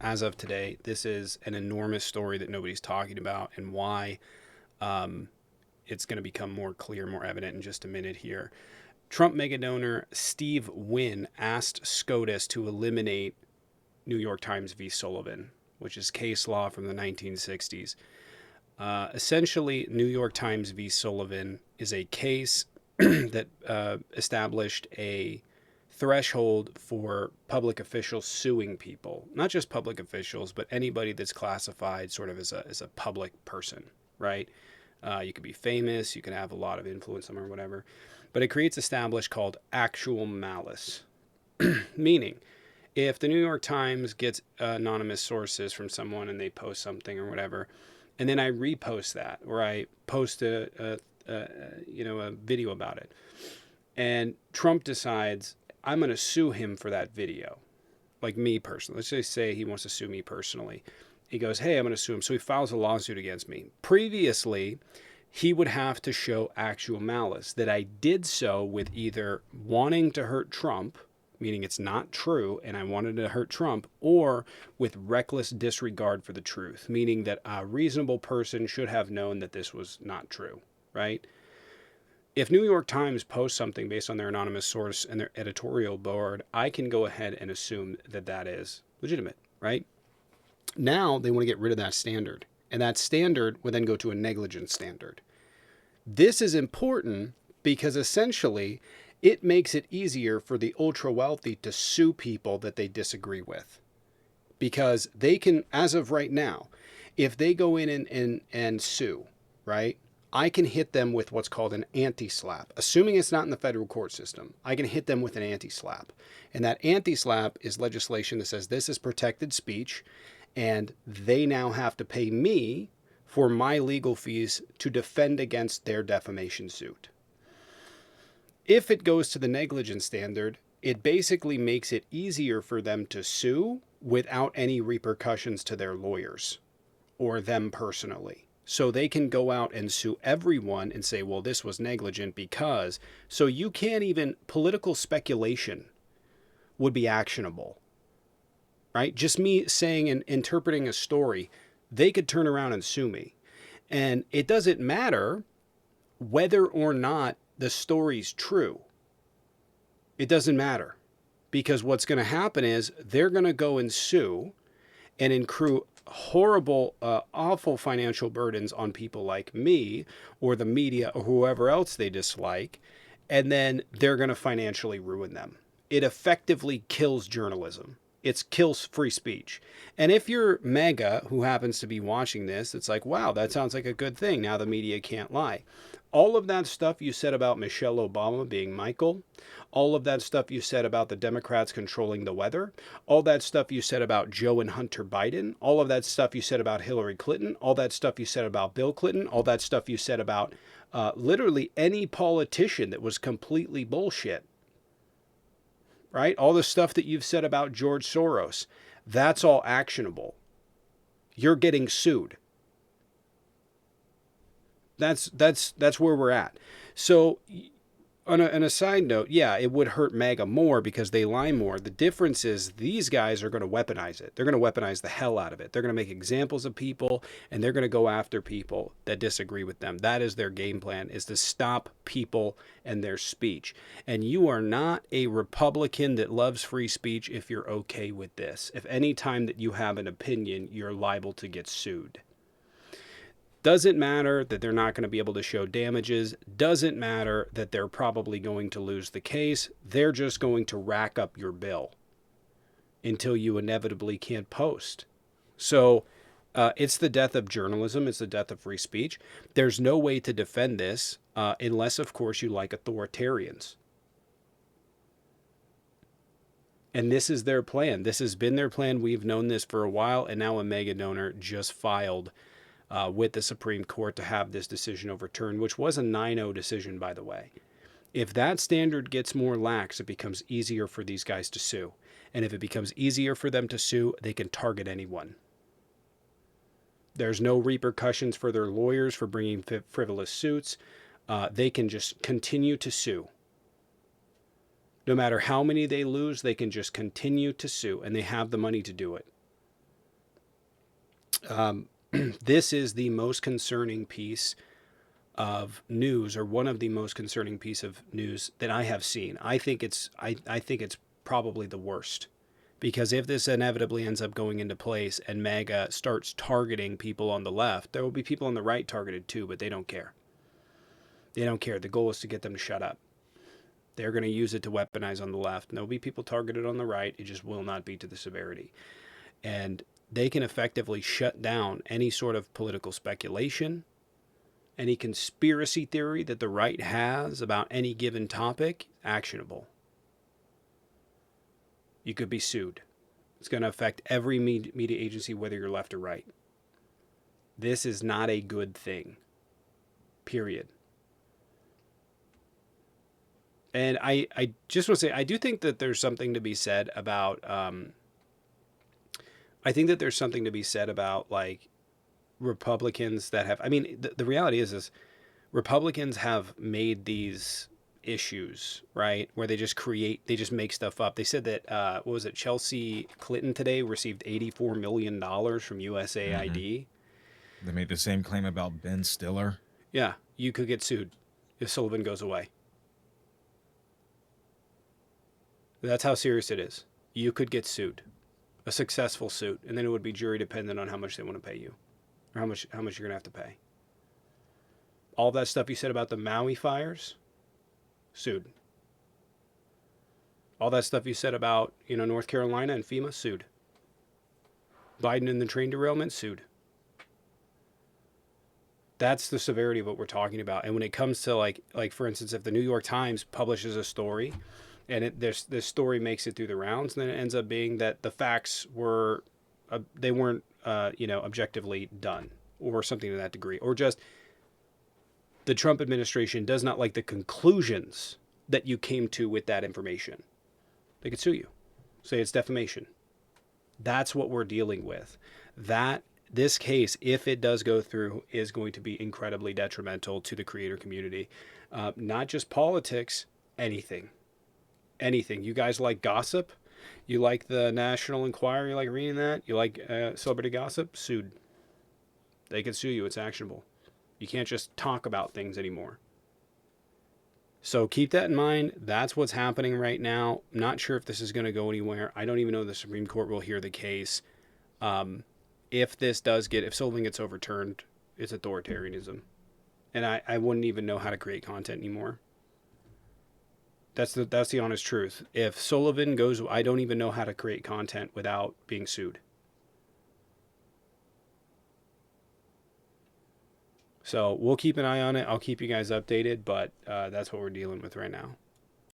as of today, this is an enormous story that nobody's talking about, and why um, it's going to become more clear, more evident in just a minute here. Trump mega donor Steve Wynn asked SCOTUS to eliminate New York Times v. Sullivan, which is case law from the 1960s. Essentially, New York Times v. Sullivan is a case that established a threshold for public officials suing people, not just public officials, but anybody that's classified sort of as a public person, right? You could be famous, you can have a lot of influence somewhere, whatever. But it creates established called actual malice, meaning if the New York Times gets anonymous sources from someone and they post something or whatever, and then I repost that, or I post a video about it, and Trump decides I'm going to sue him for that video, like me personally. Let's just say he wants to sue me personally. He goes, "Hey, I'm going to sue him," so he files a lawsuit against me. Previously, he would have to show actual malice, that I did so with either wanting to hurt Trump, meaning it's not true and I wanted to hurt Trump, or with reckless disregard for the truth, meaning that a reasonable person should have known that this was not true, right? If New York Times posts something based on their anonymous source and their editorial board, I can go ahead and assume that that is legitimate, right? Now they want to get rid of that standard, and that standard would then go to a negligence standard. This is important because essentially it makes it easier for the ultra wealthy to sue people that they disagree with. Because they can, as of right now, if they go in and sue, right? I can hit them with what's called an anti-slap. Assuming it's not in the federal court system, I can hit them with an anti-slap. And that anti-slap is legislation that says this is protected speech, and they now have to pay me for my legal fees to defend against their defamation suit. If it goes to the negligence standard, it basically makes it easier for them to sue without any repercussions to their lawyers or them personally. So they can go out and sue everyone and say, well, this was negligent because. So you can't even, political speculation would be actionable, right? Just me saying and interpreting a story, they could turn around and sue me. And it doesn't matter whether or not the story's true. It doesn't matter, because what's going to happen is they're going to go and sue and accrue horrible, awful financial burdens on people like me or the media or whoever else they dislike, and then they're going to financially ruin them. It effectively kills journalism. It kills free speech. And if you're mega who happens to be watching this, it's like, wow, that sounds like a good thing. Now the media can't lie. All of that stuff you said about Michelle Obama being Michael, all of that stuff you said about the Democrats controlling the weather, all that stuff you said about Joe and Hunter Biden, all of that stuff you said about Hillary Clinton, all that stuff you said about Bill Clinton, all that stuff you said about literally any politician that was completely bullshit, right? All the stuff that you've said about George Soros, that's all actionable. You're getting sued. That's where we're at. So on a side note, yeah, it would hurt MAGA more because they lie more. The difference is these guys are going to weaponize it. They're going to weaponize the hell out of it. They're going to make examples of people, and they're going to go after people that disagree with them. That is their game plan, is to stop people and their speech. And you are not a Republican that loves free speech if you're okay with this. If any time that you have an opinion, you're liable to get sued. Doesn't matter that they're not going to be able to show damages. Doesn't matter that they're probably going to lose the case. They're just going to rack up your bill until you inevitably can't post. So it's the death of journalism. It's the death of free speech. There's no way to defend this unless, of course, you like authoritarians. And this is their plan. This has been their plan. We've known this for a while. And now a mega donor just filed with the Supreme Court to have this decision overturned, which was a 9-0 decision, by the way. If that standard gets more lax, it becomes easier for these guys to sue. And if it becomes easier for them to sue, they can target anyone. There's no repercussions for their lawyers for bringing frivolous suits. They can just continue to sue. No matter how many they lose, they can just continue to sue, and they have the money to do it. This is the most concerning piece of news, or one of the most concerning piece of news that I have seen. I think it's probably the worst. Because if this inevitably ends up going into place and MAGA starts targeting people on the left, there will be people on the right targeted too, but they don't care. They don't care. The goal is to get them to shut up. They're going to use it to weaponize on the left. And there'll be people targeted on the right. It just will not be to the severity. And they can effectively shut down any sort of political speculation, any conspiracy theory that the right has about any given topic, actionable. You could be sued. It's going to affect every media agency, whether you're left or right. This is not a good thing. Period. And I just want to say, I do think that there's something to be said about, I think that there's something to be said about, like, Republicans that have, I mean, the reality is Republicans have made these issues, right, where they just make stuff up. They said that, what was it, Chelsea Clinton today received $84 million from USAID. They made the same claim about Ben Stiller. Yeah, you could get sued if Sullivan goes away. That's how serious it is. You could get sued, a successful suit, and then it would be jury dependent on how much they want to pay you, or how much you're going to have to pay. All that stuff you said about the Maui fires, sued. All that stuff you said about, North Carolina and FEMA, sued. Biden and the train derailment, sued. That's the severity of what we're talking about. And when it comes to, like for instance, if the New York Times publishes a story, and this story makes it through the rounds, and then it ends up being that the facts were, they weren't, objectively done, or something to that degree, or just the Trump administration does not like the conclusions that you came to with that information, they could sue you, say it's defamation. That's what we're dealing with. This case, if it does go through, is going to be incredibly detrimental to the creator community. Not just politics, anything. Anything. You guys like gossip? You like the National Enquirer? You like reading that? You like celebrity gossip? Sued. They can sue you. It's actionable. You can't just talk about things anymore. So keep that in mind. That's what's happening right now. I'm not sure if this is going to go anywhere. I don't even know if the Supreme Court will hear the case. If Sullivan gets overturned, it's authoritarianism. And I wouldn't even know how to create content anymore. That's the honest truth. If Sullivan goes, I don't even know how to create content without being sued. So we'll keep an eye on it. I'll keep you guys updated, but that's what we're dealing with right now.